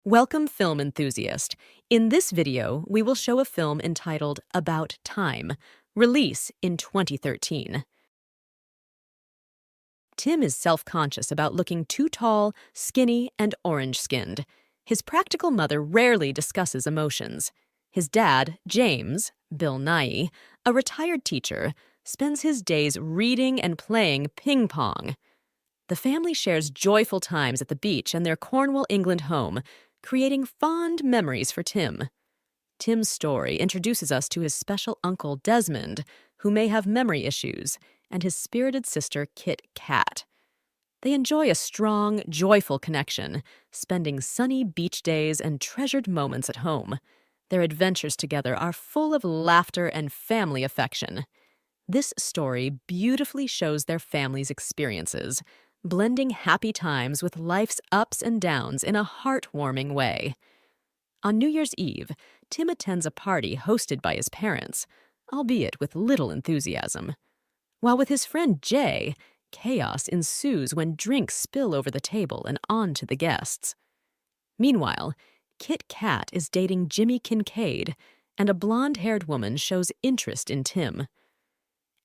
Welcome, film enthusiast. In this video, we will show a film entitled About Time, release in 2013. Tim is self-conscious about looking too tall, skinny, and orange-skinned. His practical mother rarely discusses emotions. His dad, James, Bill Nighy, a retired teacher, spends his days reading and playing ping pong. The family shares joyful times at the beach and their Cornwall, England home, creating fond memories for Tim. Tim's story introduces us to his special uncle Desmond, who may have memory issues, and his spirited sister Kit Kat. They enjoy a strong, joyful connection, spending sunny beach days and treasured moments at home. Their adventures together are full of laughter and family affection. This story beautifully shows their family's experiences, blending happy times with life's ups and downs in a heartwarming way. On New Year's Eve, Tim attends a party hosted by his parents, albeit with little enthusiasm. While with his friend Jay, chaos ensues when drinks spill over the table and onto the guests. Meanwhile, Kit Kat is dating Jimmy Kincaid, and a blonde-haired woman shows interest in Tim.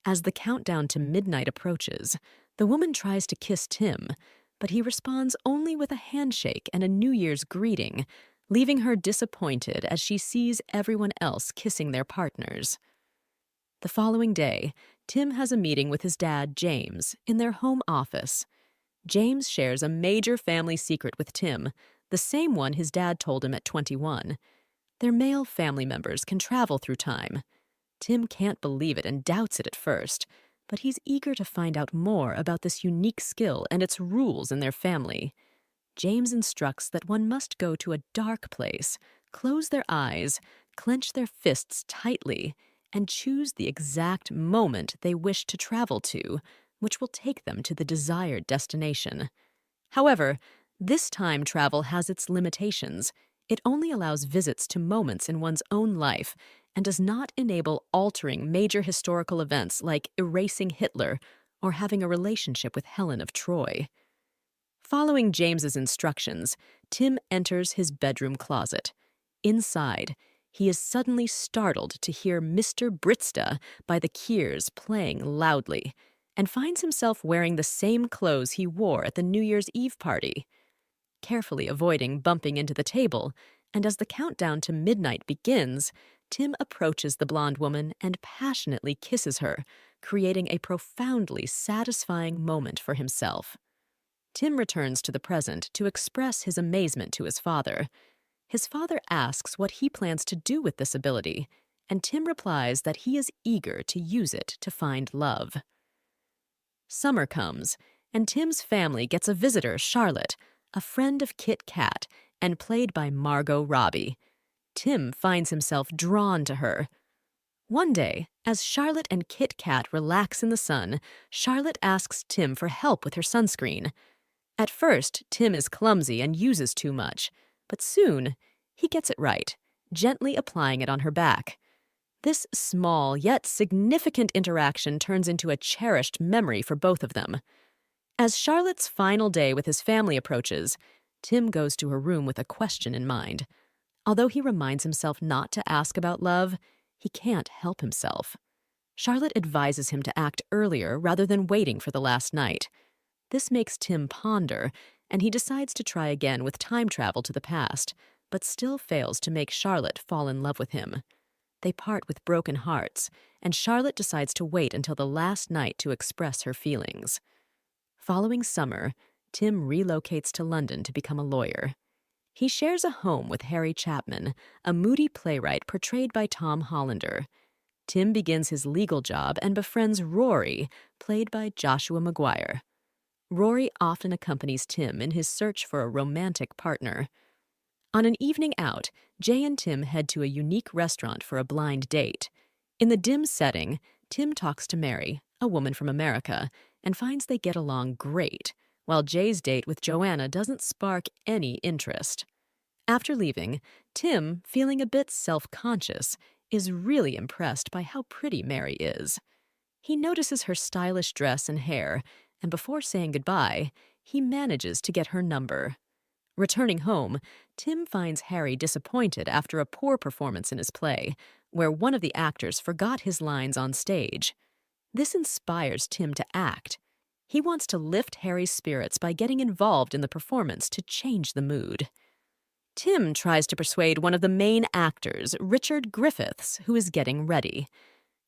As the countdown to midnight approaches, the woman tries to kiss Tim, but he responds only with a handshake and a New Year's greeting, leaving her disappointed as she sees everyone else kissing their partners. The following day, Tim has a meeting with his dad, James, in their home office. James shares a major family secret with Tim, the same one his dad told him at 21. Their male family members can travel through time. Tim can't believe it and doubts it at first, but he's eager to find out more about this unique skill and its rules in their family. James instructs that one must go to a dark place, close their eyes, clench their fists tightly, and choose the exact moment they wish to travel to, which will take them to the desired destination. However, this time travel has its limitations. It only allows visits to moments in one's own life and does not enable altering major historical events like erasing Hitler or having a relationship with Helen of Troy. Following James's instructions, Tim enters his bedroom closet. Inside, he is suddenly startled to hear Mr. Britsta by the Keers playing loudly, and finds himself wearing the same clothes he wore at the New Year's Eve party. Carefully avoiding bumping into the table, and as the countdown to midnight begins, Tim approaches the blonde woman and passionately kisses her, creating a profoundly satisfying moment for himself. Tim returns to the present to express his amazement to his father. His father asks what he plans to do with this ability, and Tim replies that he is eager to use it to find love. Summer comes, and Tim's family gets a visitor, Charlotte, a friend of Kit Kat, and played by Margot Robbie. Tim finds himself drawn to her. One day, as Charlotte and Kit Kat relax in the sun, Charlotte asks Tim for help with her sunscreen. At first, Tim is clumsy and uses too much, but soon, he gets it right, gently applying it on her back. This small yet significant interaction turns into a cherished memory for both of them. As Charlotte's final day with his family approaches, Tim goes to her room with a question in mind. Although he reminds himself not to ask about love, he can't help himself. Charlotte advises him to act earlier rather than waiting for the last night. This makes Tim ponder, and he decides to try again with time travel to the past, but still fails to make Charlotte fall in love with him. They part with broken hearts, and Charlotte decides to wait until the last night to express her feelings. Following summer, Tim relocates to London to become a lawyer. He shares a home with Harry Chapman, a moody playwright portrayed by Tom Hollander. Tim begins his legal job and befriends Rory, played by Joshua Maguire. Rory often accompanies Tim in his search for a romantic partner. On an evening out, Jay and Tim head to a unique restaurant for a blind date. In the dim setting, Tim talks to Mary, a woman from America, and finds they get along great, while Jay's date with Joanna doesn't spark any interest. After leaving, Tim, feeling a bit self-conscious, is really impressed by how pretty Mary is. He notices her stylish dress and hair, and before saying goodbye, he manages to get her number. Returning home, Tim finds Harry disappointed after a poor performance in his play, where one of the actors forgot his lines on stage. This inspires Tim to act. He wants to lift Harry's spirits by getting involved in the performance to change the mood. Tim tries to persuade one of the main actors, Richard Griffiths, who is getting ready.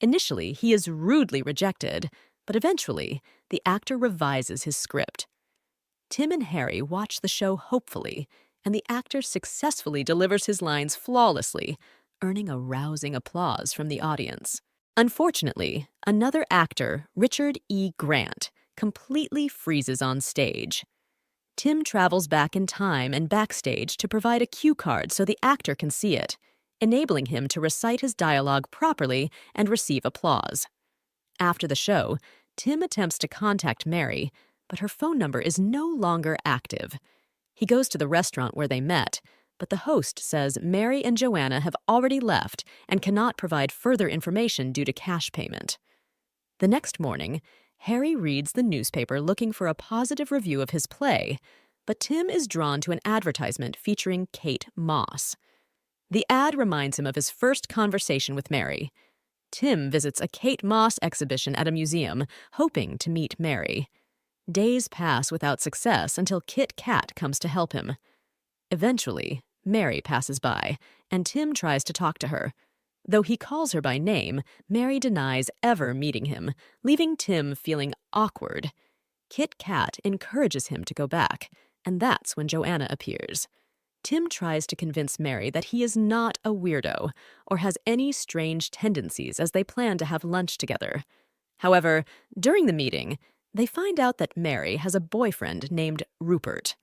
Initially, he is rudely rejected, but eventually, the actor revises his script. Tim and Harry watch the show hopefully, and the actor successfully delivers his lines flawlessly, earning a rousing applause from the audience. Unfortunately, another actor, Richard E. Grant, completely freezes on stage. Tim travels back in time and backstage to provide a cue card so the actor can see it, enabling him to recite his dialogue properly and receive applause. After the show, Tim attempts to contact Mary, but her phone number is no longer active. He goes to the restaurant where they met, but the host says Mary and Joanna have already left and cannot provide further information due to cash payment. The next morning, Harry reads the newspaper looking for a positive review of his play, but Tim is drawn to an advertisement featuring Kate Moss. The ad reminds him of his first conversation with Mary. Tim visits a Kate Moss exhibition at a museum, hoping to meet Mary. Days pass without success until Kit Kat comes to help him. Eventually, Mary passes by, and Tim tries to talk to her. Though he calls her by name, Mary denies ever meeting him, leaving Tim feeling awkward. Kit Kat encourages him to go back, and that's when Joanna appears. Tim tries to convince Mary that he is not a weirdo or has any strange tendencies as they plan to have lunch together. However, during the meeting, they find out that Mary has a boyfriend named Rupert.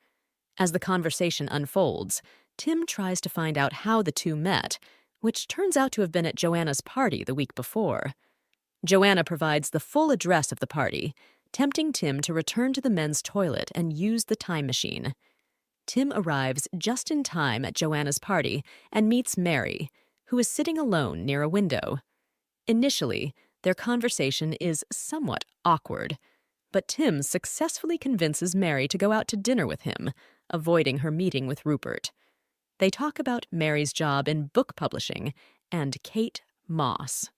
As the conversation unfolds, Tim tries to find out how the two met, which turns out to have been at Joanna's party the week before. Joanna provides the full address of the party, tempting Tim to return to the men's toilet and use the time machine. Tim arrives just in time at Joanna's party and meets Mary, who is sitting alone near a window. Initially, their conversation is somewhat awkward, but Tim successfully convinces Mary to go out to dinner with him, avoiding her meeting with Rupert. They talk about Mary's job in book publishing and Kate Moss.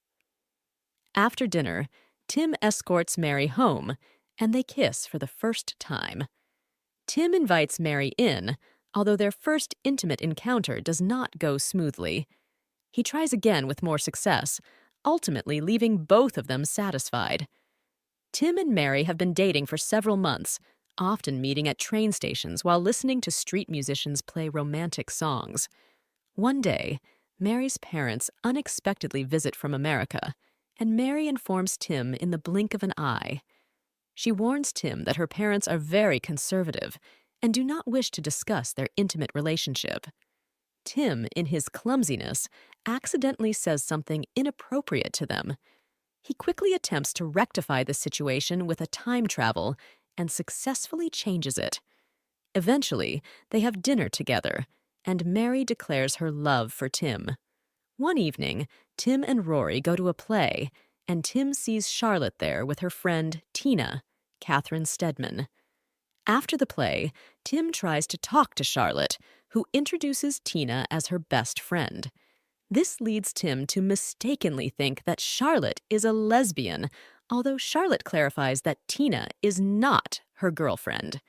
After dinner, Tim escorts Mary home, and they kiss for the first time. Tim invites Mary in, although their first intimate encounter does not go smoothly. He tries again with more success, ultimately leaving both of them satisfied. Tim and Mary have been dating for several months, often meeting at train stations while listening to street musicians play romantic songs. One day, Mary's parents unexpectedly visit from America, and Mary informs Tim in the blink of an eye. She warns Tim that her parents are very conservative and do not wish to discuss their intimate relationship. Tim, in his clumsiness, accidentally says something inappropriate to them. He quickly attempts to rectify the situation with a time travel and successfully changes it. Eventually, they have dinner together, and Mary declares her love for Tim. One evening, Tim and Rory go to a play, and Tim sees Charlotte there with her friend Tina, Catherine Stedman. After the play, Tim tries to talk to Charlotte, who introduces Tina as her best friend. This leads Tim to mistakenly think that Charlotte is a lesbian, although Charlotte clarifies that Tina is not her girlfriend.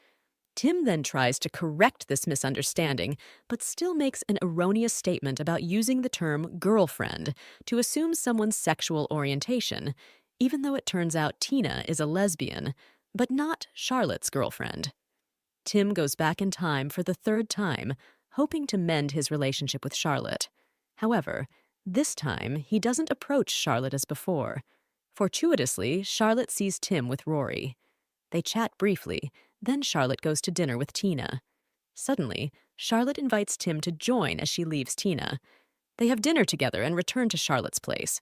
Tim then tries to correct this misunderstanding, but still makes an erroneous statement about using the term girlfriend to assume someone's sexual orientation, even though it turns out Tina is a lesbian, but not Charlotte's girlfriend. Tim goes back in time for the third time, hoping to mend his relationship with Charlotte. However, this time he doesn't approach Charlotte as before. Fortuitously, Charlotte sees Tim with Rory. They chat briefly, then Charlotte goes to dinner with Tina. Suddenly, Charlotte invites Tim to join as she leaves Tina. They have dinner together and return to Charlotte's place.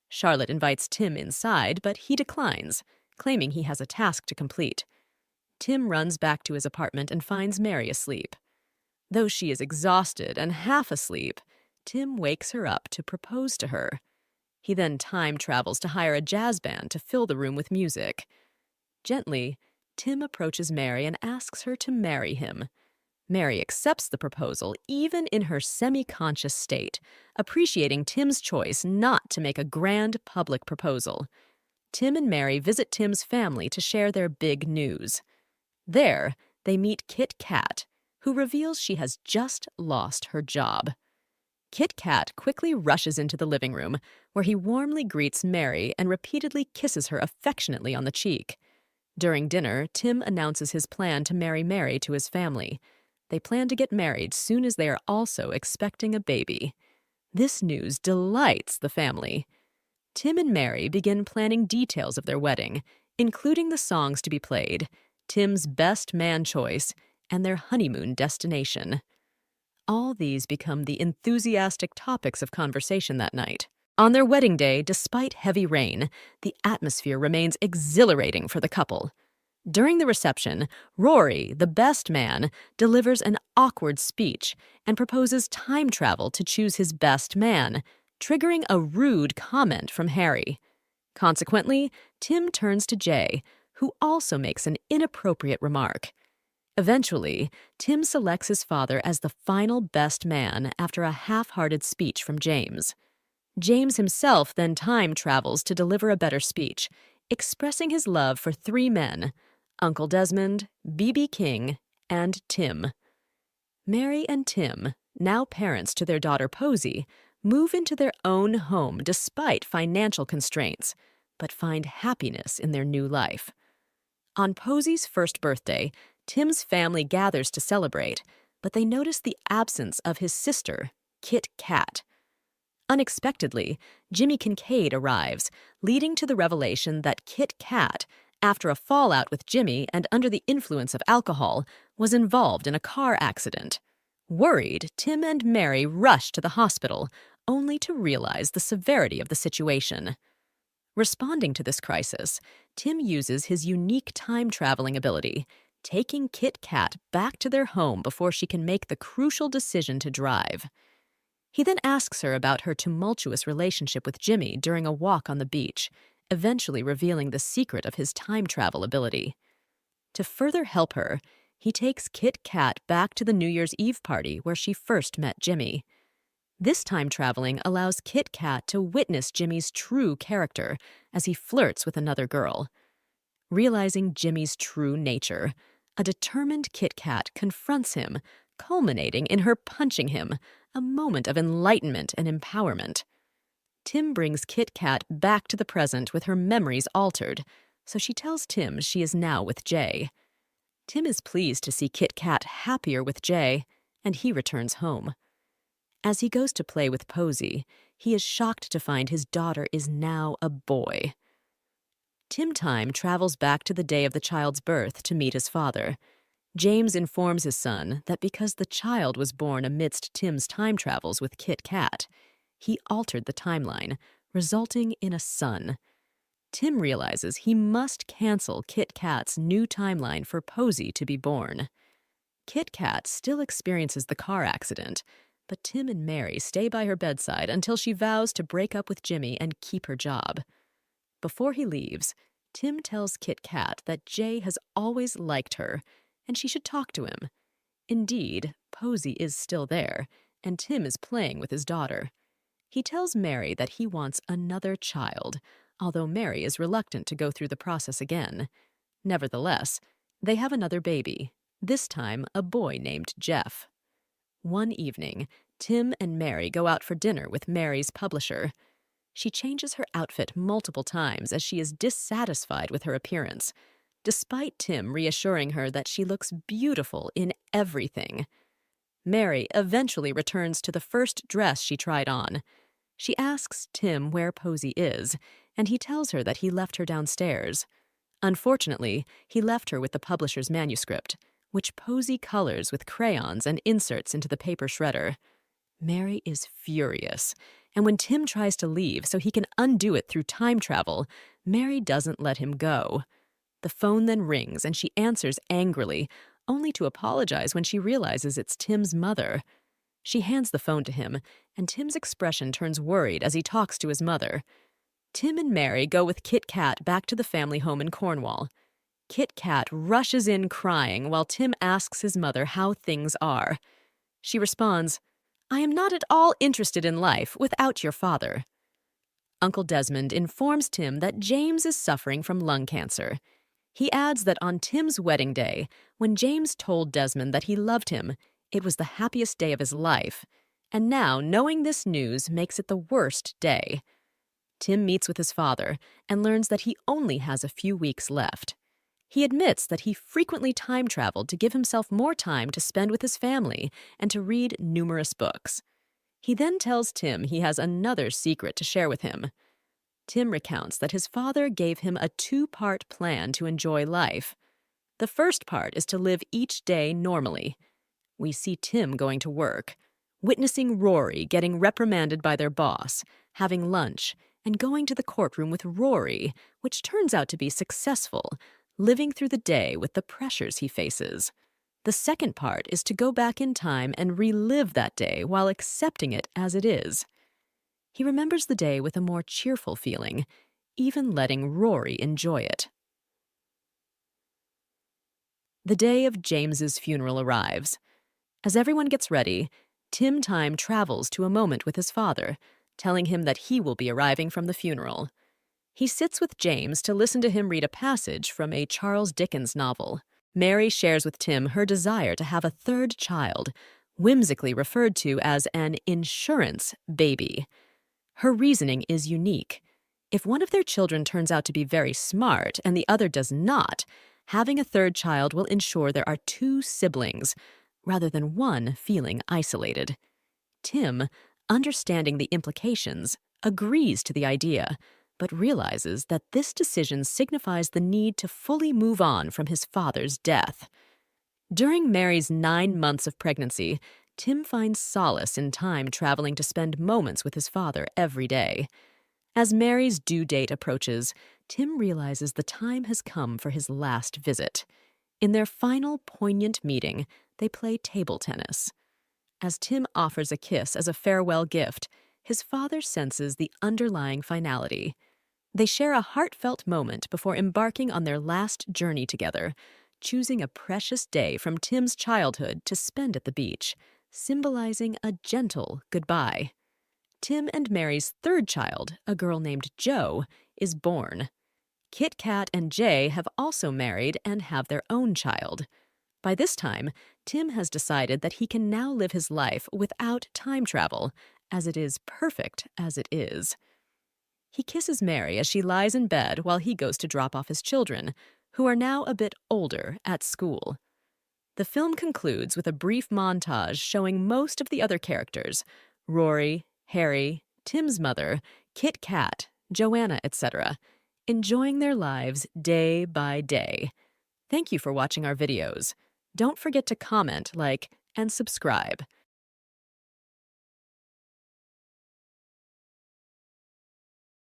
Charlotte invites Tim inside, but he declines, claiming he has a task to complete. Tim runs back to his apartment and finds Mary asleep. Though she is exhausted and half asleep, Tim wakes her up to propose to her. He then time travels to hire a jazz band to fill the room with music. Gently, Tim approaches Mary and asks her to marry him. Mary accepts the proposal even in her semi-conscious state, appreciating Tim's choice not to make a grand public proposal. Tim and Mary visit Tim's family to share their big news. There, they meet Kit Kat, who reveals she has just lost her job. Kit Kat quickly rushes into the living room, where he warmly greets Mary and repeatedly kisses her affectionately on the cheek. During dinner, Tim announces his plan to marry Mary to his family. They plan to get married soon as they are also expecting a baby. This news delights the family. Tim and Mary begin planning details of their wedding, including the songs to be played, Tim's best man choice, and their honeymoon destination. All these become the enthusiastic topics of conversation that night. On their wedding day, despite heavy rain, the atmosphere remains exhilarating for the couple. During the reception, Rory, the best man, delivers an awkward speech and proposes time travel to choose his best man, triggering a rude comment from Harry. Consequently, Tim turns to Jay, who also makes an inappropriate remark. Eventually, Tim selects his father as the final best man after a half-hearted speech from James. James himself then time travels to deliver a better speech, expressing his love for three men: Uncle Desmond, B.B. King, and Tim. Mary and Tim, now parents to their daughter Posy, move into their own home despite financial constraints, but find happiness in their new life. On Posy's first birthday, Tim's family gathers to celebrate, but they notice the absence of his sister, Kit Kat. Unexpectedly, Jimmy Kincaid arrives, leading to the revelation that Kit Kat, after a fallout with Jimmy and under the influence of alcohol, was involved in a car accident. Worried, Tim and Mary rush to the hospital, only to realize the severity of the situation. Responding to this crisis, Tim uses his unique time-traveling ability, taking Kit Kat back to their home before she can make the crucial decision to drive. He then asks her about her tumultuous relationship with Jimmy during a walk on the beach, eventually revealing the secret of his time travel ability. To further help her, he takes Kit Kat back to the New Year's Eve party where she first met Jimmy. This time traveling allows Kit Kat to witness Jimmy's true character as he flirts with another girl. Realizing Jimmy's true nature, a determined Kit Kat confronts him, culminating in her punching him, a moment of enlightenment and empowerment. Tim brings Kit Kat back to the present with her memories altered, so she tells Tim she is now with Jay. Tim is pleased to see Kit Kat happier with Jay, and he returns home. As he goes to play with Posy, he is shocked to find his daughter is now a boy. Tim Time travels back to the day of the child's birth to meet his father. James informs his son that because the child was born amidst Tim's time travels with Kit Kat, he altered the timeline, resulting in a son. Tim realizes he must cancel Kit Kat's new timeline for Posy to be born. Kit Kat still experiences the car accident, but Tim and Mary stay by her bedside until she vows to break up with Jimmy and keep her job. Before he leaves, Tim tells Kit Kat that Jay has always liked her, and she should talk to him. Indeed, Posy is still there, and Tim is playing with his daughter. He tells Mary that he wants another child, although Mary is reluctant to go through the process again. Nevertheless, they have another baby, this time a boy named Jeff. One evening, Tim and Mary go out for dinner with Mary's publisher. She changes her outfit multiple times as she is dissatisfied with her appearance, despite Tim reassuring her that she looks beautiful in everything. Mary eventually returns to the first dress she tried on. She asks Tim where Posy is, and he tells her that he left her downstairs. Unfortunately, he left her with the publisher's manuscript, which Posy colors with crayons and inserts into the paper shredder. Mary is furious, and when Tim tries to leave so he can undo it through time travel, Mary doesn't let him go. The phone then rings, and she answers angrily, only to apologize when she realizes it's Tim's mother. She hands the phone to him, and Tim's expression turns worried as he talks to his mother. Tim and Mary go with Kit Kat back to the family home in Cornwall. Kit Kat rushes in crying while Tim asks his mother how things are. She responds, "I am not at all interested in life without your father." Uncle Desmond informs Tim that James is suffering from lung cancer. He adds that on Tim's wedding day, when James told Desmond that he loved him, it was the happiest day of his life. And now, knowing this news makes it the worst day. Tim meets with his father and learns that he only has a few weeks left. He admits that he frequently time-traveled to give himself more time to spend with his family and to read numerous books. He then tells Tim he has another secret to share with him. Tim recounts that his father gave him a two-part plan to enjoy life. The first part is to live each day normally. We see Tim going to work, witnessing Rory getting reprimanded by their boss, having lunch, and going to the courtroom with Rory, which turns out to be successful, living through the day with the pressures he faces. The second part is to go back in time and relive that day while accepting it as it is. He remembers the day with a more cheerful feeling, even letting Rory enjoy it. The day of James's funeral arrives. As everyone gets ready, Tim time travels to a moment with his father, telling him that he will be arriving from the funeral. He sits with James to listen to him read a passage from a Charles Dickens novel. Mary shares with Tim her desire to have a third child, whimsically referred to as an insurance baby. Her reasoning is unique. If one of their children turns out to be very smart and the other does not, having a third child will ensure there are two siblings, rather than one feeling isolated. Tim, understanding the implications, agrees to the idea, but realizes that this decision signifies the need to fully move on from his father's death. During Mary's 9 months of pregnancy, Tim finds solace in time traveling to spend moments with his father every day. As Mary's due date approaches, Tim realizes the time has come for his last visit. In their final poignant meeting, they play table tennis. As Tim offers a kiss as a farewell gift, his father senses the underlying finality. They share a heartfelt moment before embarking on their last journey together, choosing a precious day from Tim's childhood to spend at the beach, symbolizing a gentle goodbye. Tim and Mary's third child, a girl named Jo, is born. Kit Kat and Jay have also married and have their own child. By this time, Tim has decided that he can now live his life without time travel, as it is perfect as it is. He kisses Mary as she lies in bed while he goes to drop off his children, who are now a bit older, at school. The film concludes with a brief montage showing most of the other characters, Rory, Harry, Tim's mother, Kit Kat, Joanna, etc., enjoying their lives day by day. Thank you for watching our videos. Don't forget to comment, like, and subscribe.